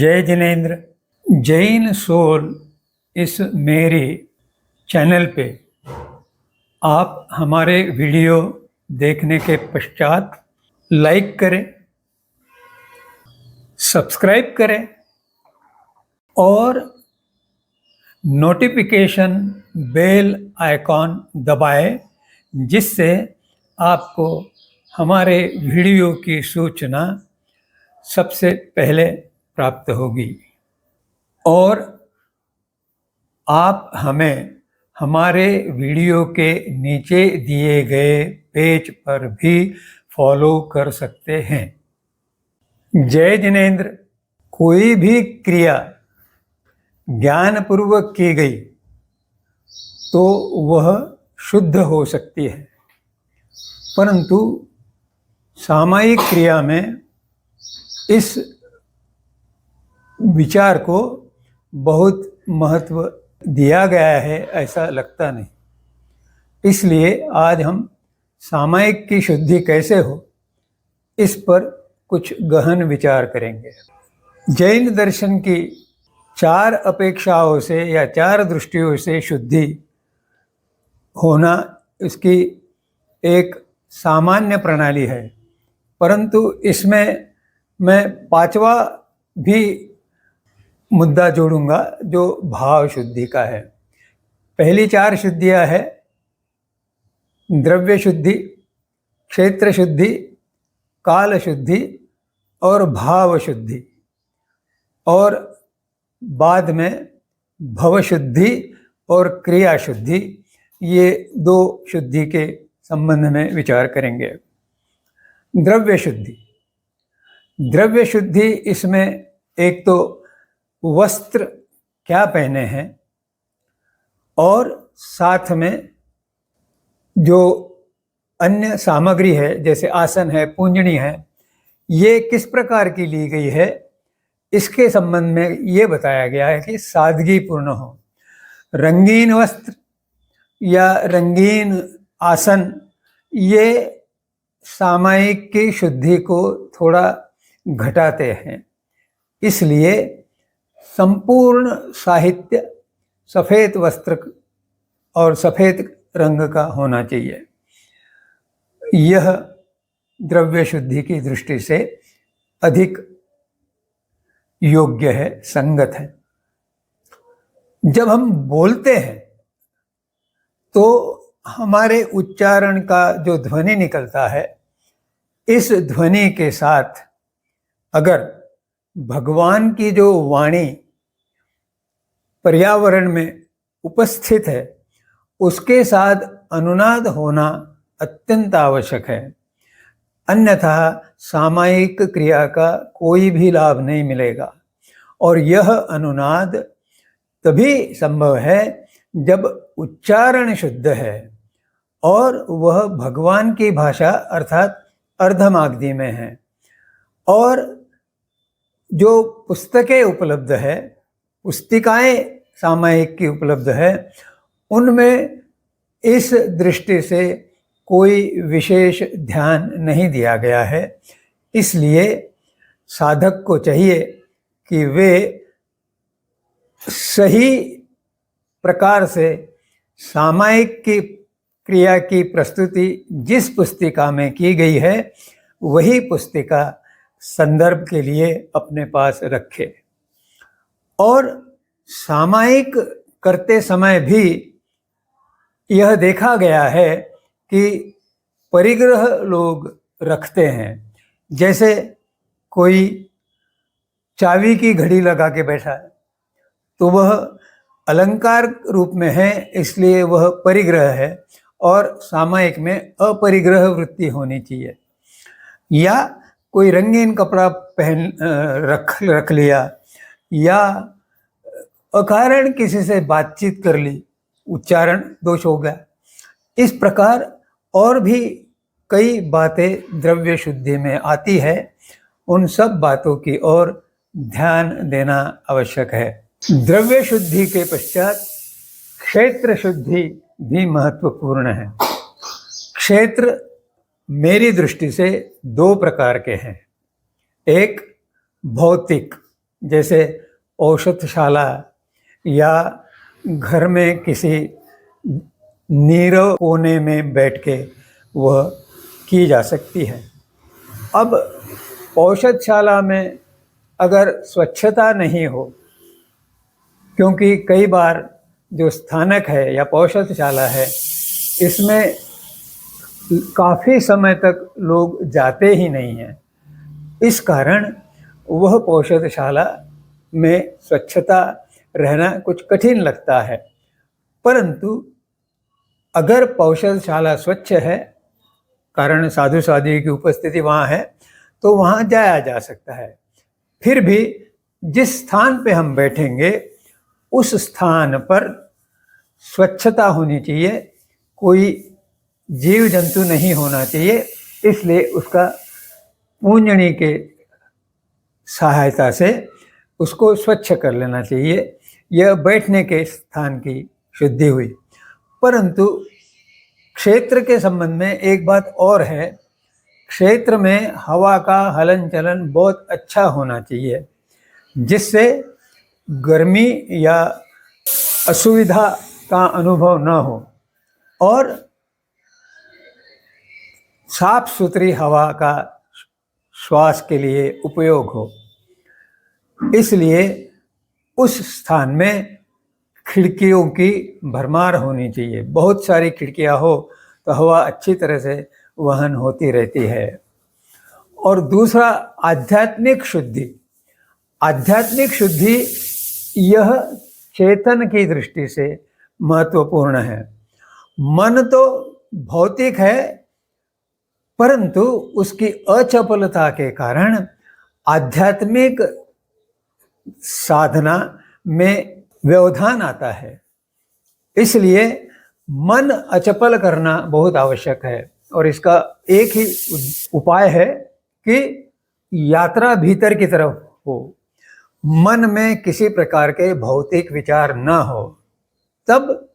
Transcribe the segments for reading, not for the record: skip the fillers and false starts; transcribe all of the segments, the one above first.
जय जिनेन्द्र। जैन सोल इस मेरे चैनल पे आप हमारे वीडियो देखने के पश्चात लाइक करें, सब्सक्राइब करें और नोटिफिकेशन बेल आइकॉन दबाएं, जिससे आपको हमारे वीडियो की सूचना सबसे पहले प्राप्त होगी। और आप हमें हमारे वीडियो के नीचे दिए गए पेज पर भी फॉलो कर सकते हैं। जय जिनेन्द्र। कोई भी क्रिया ज्ञानपूर्वक की गई तो वह शुद्ध हो सकती है, परंतु सामायिक क्रिया में इस विचार को बहुत महत्व दिया गया है ऐसा लगता नहीं। इसलिए आज हम सामायिक की शुद्धि कैसे हो इस पर कुछ गहन विचार करेंगे। जैन दर्शन की 4 अपेक्षाओं से या 4 दृष्टियों से शुद्धि होना इसकी एक सामान्य प्रणाली है, परंतु इसमें मैं 5वां भी मुद्दा जोड़ूंगा जो भाव शुद्धि का है। पहली 4 शुद्धियां है द्रव्य शुद्धि, क्षेत्र शुद्धि, काल शुद्धि और भाव शुद्धि, और बाद में भव शुद्धि और क्रिया शुद्धि। ये 2 शुद्धि के संबंध में विचार करेंगे। द्रव्य शुद्धि। द्रव्य शुद्धि इसमें एक तो वस्त्र क्या पहने हैं और साथ में जो अन्य सामग्री है जैसे आसन है, पूंजनी है, ये किस प्रकार की ली गई है, इसके संबंध में ये बताया गया है कि सादगी पूर्ण हो। रंगीन वस्त्र या रंगीन आसन ये सामायिक की शुद्धि को थोड़ा घटाते हैं, इसलिए संपूर्ण साहित्य सफ़ेद वस्त्र और सफ़ेद रंग का होना चाहिए। यह द्रव्य शुद्धि की दृष्टि से अधिक योग्य है, संगत है। जब हम बोलते हैं तो हमारे उच्चारण का जो ध्वनि निकलता है, इस ध्वनि के साथ अगर भगवान की जो वाणी पर्यावरण में उपस्थित है उसके साथ अनुनाद होना अत्यंत आवश्यक है, अन्यथा सामायिक क्रिया का कोई भी लाभ नहीं मिलेगा। और यह अनुनाद तभी संभव है जब उच्चारण शुद्ध है और वह भगवान की भाषा अर्थात अर्धमागधी में है। और जो पुस्तकें उपलब्ध है, पुस्तिकाएं सामायिक की उपलब्ध है, उनमें इस दृष्टि से कोई विशेष ध्यान नहीं दिया गया है। इसलिए साधक को चाहिए कि वे सही प्रकार से सामायिक की क्रिया की प्रस्तुति जिस पुस्तिका में की गई है वही पुस्तिका संदर्भ के लिए अपने पास रखे। और सामायिक करते समय भी यह देखा गया है कि परिग्रह लोग रखते हैं। जैसे कोई चाबी की घड़ी लगा के बैठा है तो वह अलंकार रूप में है, इसलिए वह परिग्रह है, और सामायिक में अपरिग्रह वृत्ति होनी चाहिए। या कोई रंगीन कपड़ा पहन रख लिया या अकारण किसी से बातचीत कर ली, उच्चारण दोष हो गया। इस प्रकार और भी कई बातें द्रव्य शुद्धि में आती है, उन सब बातों की ओर ध्यान देना आवश्यक है। द्रव्य शुद्धि के पश्चात क्षेत्र शुद्धि भी महत्वपूर्ण है। क्षेत्र मेरी दृष्टि से 2 प्रकार के हैं। एक भौतिक जैसे औषधशाला या घर में किसी नीरव कोने में बैठ के वह की जा सकती है। अब औषधशाला में अगर स्वच्छता नहीं हो, क्योंकि कई बार जो स्थानक है या औषधशाला है इसमें काफ़ी समय तक लोग जाते ही नहीं हैं, इस कारण वह औषधशाला में स्वच्छता रहना कुछ कठिन लगता है। परंतु अगर औषधशाला स्वच्छ है, कारण साधु साध्वी की उपस्थिति वहाँ है, तो वहाँ जाया जा सकता है। फिर भी जिस स्थान पे हम बैठेंगे उस स्थान पर स्वच्छता होनी चाहिए, कोई जीव जंतु नहीं होना चाहिए, इसलिए उसका पूंजनी के सहायता से उसको स्वच्छ कर लेना चाहिए। यह बैठने के स्थान की शुद्धि हुई। परंतु क्षेत्र के संबंध में एक बात और है, क्षेत्र में हवा का हलन चलन बहुत अच्छा होना चाहिए, जिससे गर्मी या असुविधा का अनुभव न हो और साफ सुथरी हवा का श्वास के लिए उपयोग हो। इसलिए उस स्थान में खिड़कियों की भरमार होनी चाहिए। बहुत सारी खिड़कियां हो तो हवा अच्छी तरह से वहन होती रहती है। और दूसरा, आध्यात्मिक शुद्धि। आध्यात्मिक शुद्धि यह चेतन की दृष्टि से महत्वपूर्ण है। मन तो भौतिक है, परंतु उसकी अचपलता के कारण आध्यात्मिक साधना में व्यवधान आता है। इसलिए मन अचपल करना बहुत आवश्यक है और इसका एक ही उपाय है कि यात्रा भीतर की तरफ हो, मन में किसी प्रकार के भौतिक विचार न हो, तब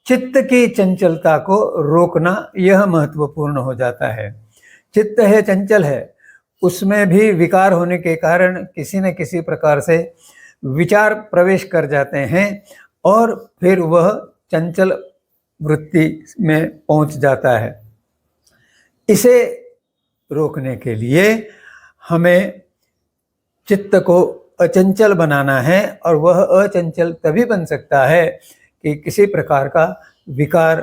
चित्त की चंचलता को रोकना यह महत्वपूर्ण हो जाता है। चित्त है, चंचल है, उसमें भी विकार होने के कारण किसी न किसी प्रकार से विचार प्रवेश कर जाते हैं और फिर वह चंचल वृत्ति में पहुंच जाता है। इसे रोकने के लिए हमें चित्त को अचंचल बनाना है और वह अचंचल तभी बन सकता है कि किसी प्रकार का विकार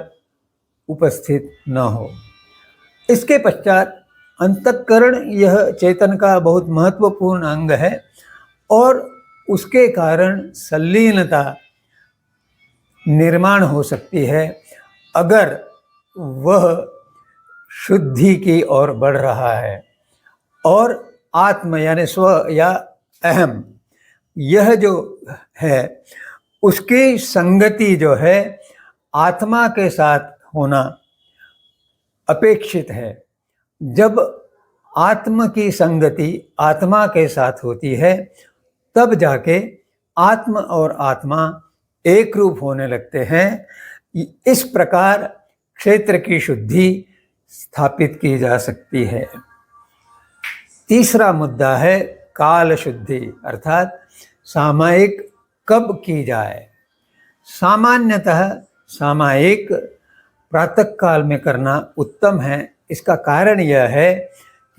उपस्थित न हो। इसके पश्चात अंतःकरण यह चेतन का बहुत महत्वपूर्ण अंग है और उसके कारण संलीनता निर्माण हो सकती है अगर वह शुद्धि की ओर बढ़ रहा है। और आत्म यानी स्व या अहम, यह जो है उसकी संगति जो है आत्मा के साथ होना अपेक्षित है। जब आत्म की संगति आत्मा के साथ होती है तब जाके आत्म और आत्मा एक रूप होने लगते हैं। इस प्रकार क्षेत्र की शुद्धि स्थापित की जा सकती है। तीसरा मुद्दा है काल शुद्धि, अर्थात सामयिक कब की जाए। सामान्यतः सामयिक प्रातः काल में करना उत्तम है। इसका कारण यह है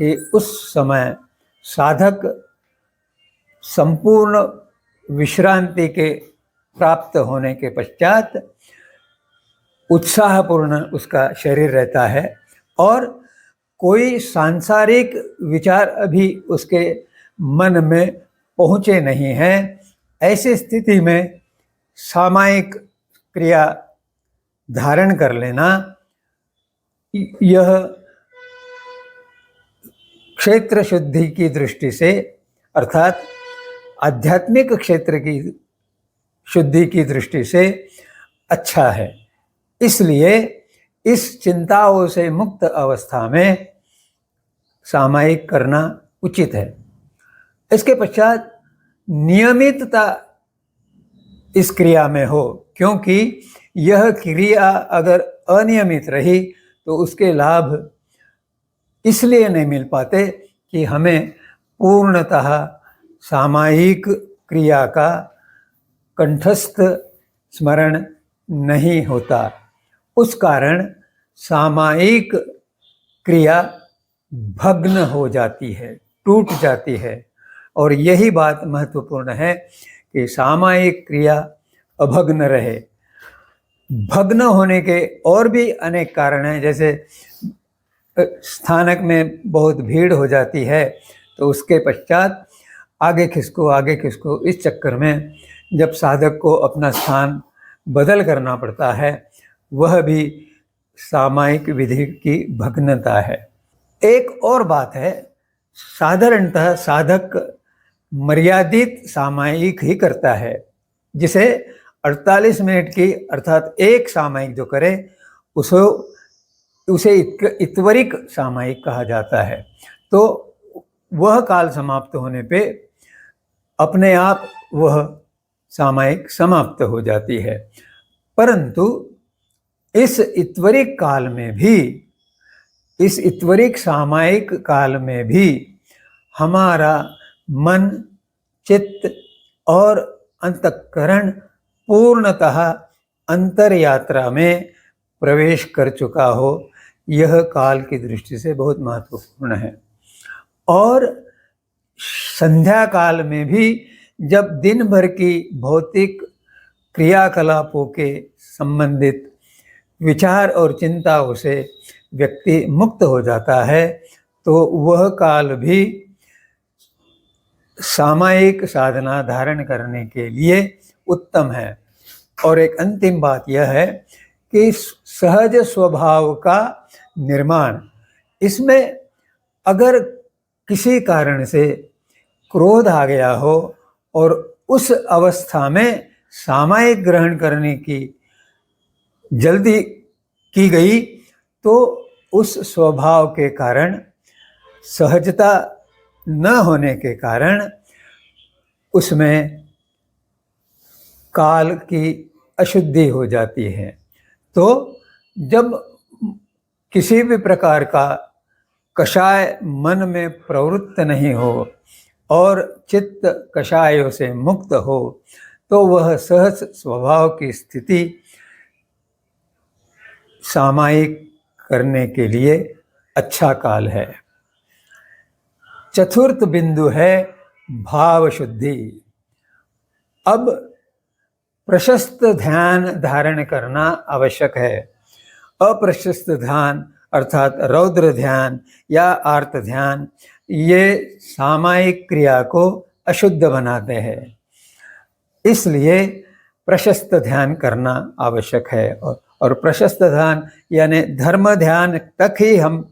कि उस समय साधक संपूर्ण विश्रांति के प्राप्त होने के पश्चात उत्साहपूर्ण उसका शरीर रहता है और कोई सांसारिक विचार अभी उसके मन में पहुँचे नहीं हैं। ऐसी स्थिति में सामयिक क्रिया धारण कर लेना यह क्षेत्र शुद्धि की दृष्टि से, अर्थात आध्यात्मिक क्षेत्र की शुद्धि की दृष्टि से अच्छा है। इसलिए इस चिंताओं से मुक्त अवस्था में सामयिक करना उचित है। इसके पश्चात नियमितता इस क्रिया में हो, क्योंकि यह क्रिया अगर अनियमित रही तो उसके लाभ इसलिए नहीं मिल पाते कि हमें पूर्णतः सामायिक क्रिया का कंठस्थ स्मरण नहीं होता। उस कारण सामायिक क्रिया भग्न हो जाती है, टूट जाती है। और यही बात महत्वपूर्ण है कि सामायिक क्रिया अभग्न रहे। भग्न होने के और भी अनेक कारण हैं, जैसे स्थानक में बहुत भीड़ हो जाती है तो उसके पश्चात आगे खिसको इस चक्कर में जब साधक को अपना स्थान बदल करना पड़ता है, वह भी सामायिक विधि की भग्नता है। एक और बात है, साधारणतः साधक मर्यादित सामायिक ही करता है, जिसे 48 मिनट की अर्थात एक सामायिक जो करे उसे इत्वरिक सामायिक कहा जाता है। तो वह काल समाप्त होने पे अपने आप वह सामायिक समाप्त हो जाती है। परंतु इस इत्वरिक काल में भी, इस इत्वरिक सामायिक काल में भी हमारा मन, चित्त और अंतःकरण पूर्णतः अंतर यात्रा में प्रवेश कर चुका हो, यह काल की दृष्टि से बहुत महत्वपूर्ण है। और संध्या काल में भी जब दिन भर की भौतिक क्रियाकलापों के संबंधित विचार और चिंताओं से व्यक्ति मुक्त हो जाता है, तो वह काल भी सामायिक साधना धारण करने के लिए उत्तम है। और एक अंतिम बात यह है कि सहज स्वभाव का निर्माण, इसमें अगर किसी कारण से क्रोध आ गया हो और उस अवस्था में सामायिक ग्रहण करने की जल्दी की गई, तो उस स्वभाव के कारण, सहजता न होने के कारण उसमें काल की अशुद्धि हो जाती है। तो जब किसी भी प्रकार का कषाय मन में प्रवृत्त नहीं हो और चित्त कषायों से मुक्त हो, तो वह सहज स्वभाव की स्थिति सामायिक करने के लिए अच्छा काल है। चतुर्थ बिंदु है भाव शुद्धि। अब प्रशस्त ध्यान धारण करना आवश्यक है। अप्रशस्त ध्यान अर्थात रौद्र ध्यान या आर्त ध्यान, ये सामायिक क्रिया को अशुद्ध बनाते हैं। इसलिए प्रशस्त ध्यान करना आवश्यक है। और प्रशस्त ध्यान यानी धर्म ध्यान तक ही हम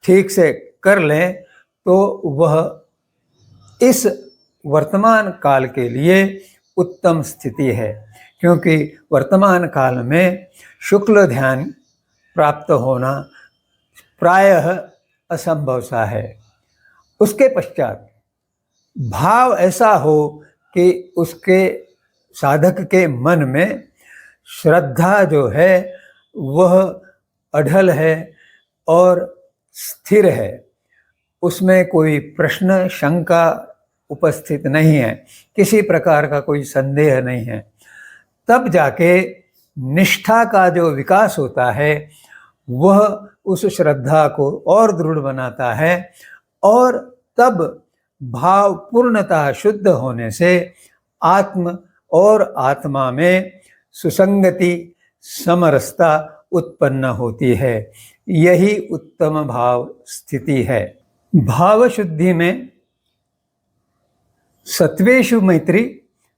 ठीक से कर लें तो वह इस वर्तमान काल के लिए उत्तम स्थिति है, क्योंकि वर्तमान काल में शुक्ल ध्यान प्राप्त होना प्रायः असंभव सा है। उसके पश्चात भाव ऐसा हो कि उसके साधक के मन में श्रद्धा जो है वह अढल है और स्थिर है, उसमें कोई प्रश्न शंका उपस्थित नहीं है, किसी प्रकार का कोई संदेह नहीं है। तब जाके निष्ठा का जो विकास होता है वह उस श्रद्धा को और दृढ़ बनाता है, और तब भाव पूर्णतः शुद्ध होने से आत्म और आत्मा में सुसंगति, समरसता उत्पन्न होती है। यही उत्तम भाव स्थिति है। भाव शुद्धि में सत्वेषु मैत्री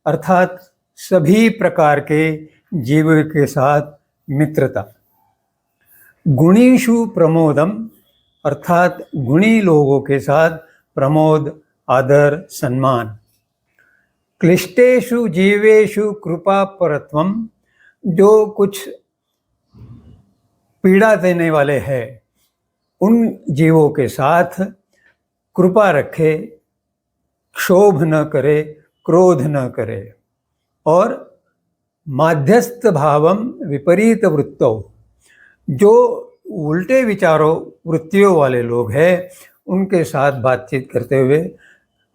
अर्थात सभी प्रकार के जीवों के साथ मित्रता, गुणीषु प्रमोदम अर्थात गुणी लोगों के साथ प्रमोद, आदर, सम्मान, क्लिष्टेषु जीवेषु कृपा परत्वम, जो कुछ पीड़ा देने वाले हैं उन जीवों के साथ कृपा रखे, क्षोभ न करे, क्रोध न करे, और माध्यस्थ भावम विपरीत वृत्तौ, जो उल्टे विचारों वृत्तियों वाले लोग हैं उनके साथ बातचीत करते हुए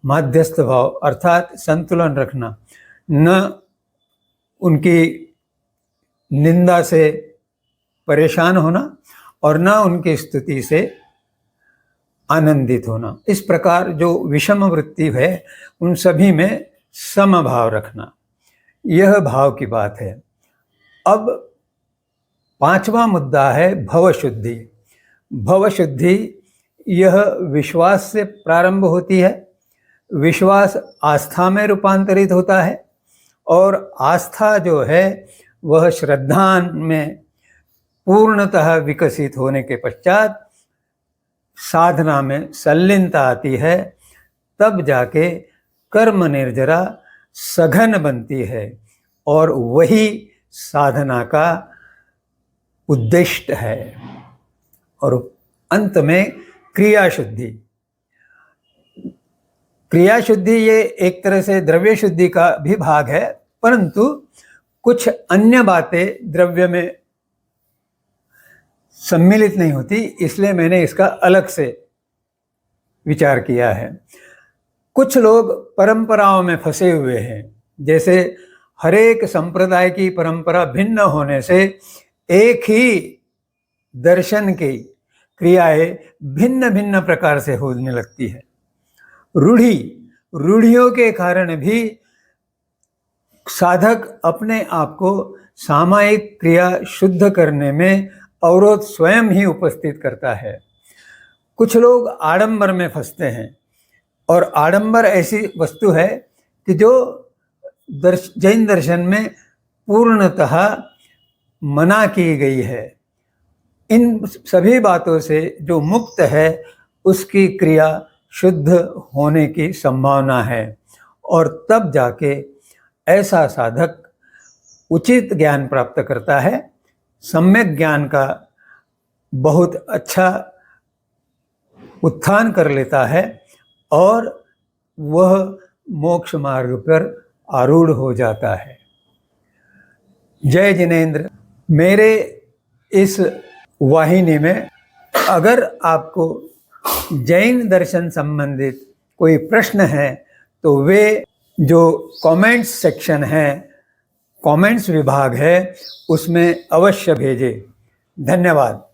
माध्यस्थ भाव अर्थात संतुलन रखना, न उनकी निंदा से परेशान होना और न उनकी स्तुति से आनंदित होना। इस प्रकार जो विषम वृत्ति है उन सभी में समभाव रखना, यह भाव की बात है। अब पांचवा मुद्दा है भवशुद्धि। भवशुद्धि यह विश्वास से प्रारंभ होती है। विश्वास आस्था में रूपांतरित होता है और आस्था जो है वह श्रद्धा में पूर्णतः विकसित होने के पश्चात साधना में संलीनता आती है, तब जाके कर्म निर्जरा सघन बनती है और वही साधना का उद्देश्य है। और अंत में क्रिया शुद्धि। क्रिया शुद्धि ये एक तरह से द्रव्य शुद्धि का भी भाग है, परंतु कुछ अन्य बातें द्रव्य में सम्मिलित नहीं होती, इसलिए मैंने इसका अलग से विचार किया है। कुछ लोग परंपराओं में फंसे हुए हैं, जैसे हरेक संप्रदाय की परंपरा भिन्न होने से एक ही दर्शन की क्रियाएं भिन्न भिन्न प्रकार से होने लगती है। रूढ़ियों के कारण भी साधक अपने आप को सामायिक क्रिया शुद्ध करने में अवरोध स्वयं ही उपस्थित करता है। कुछ लोग आडंबर में फंसते हैं, और आडंबर ऐसी वस्तु है कि जो जैन दर्शन में पूर्णतः मना की गई है। इन सभी बातों से जो मुक्त है उसकी क्रिया शुद्ध होने की संभावना है, और तब जाके ऐसा साधक उचित ज्ञान प्राप्त करता है, सम्यक ज्ञान का बहुत अच्छा उत्थान कर लेता है और वह मोक्ष मार्ग पर आरूढ़ हो जाता है। जय जिनेंद्र। मेरे इस वाहिनी में अगर आपको जैन दर्शन संबंधित कोई प्रश्न है तो वे जो कमेंट्स सेक्शन है, कमेंट्स विभाग है, उसमें अवश्य भेजें। धन्यवाद।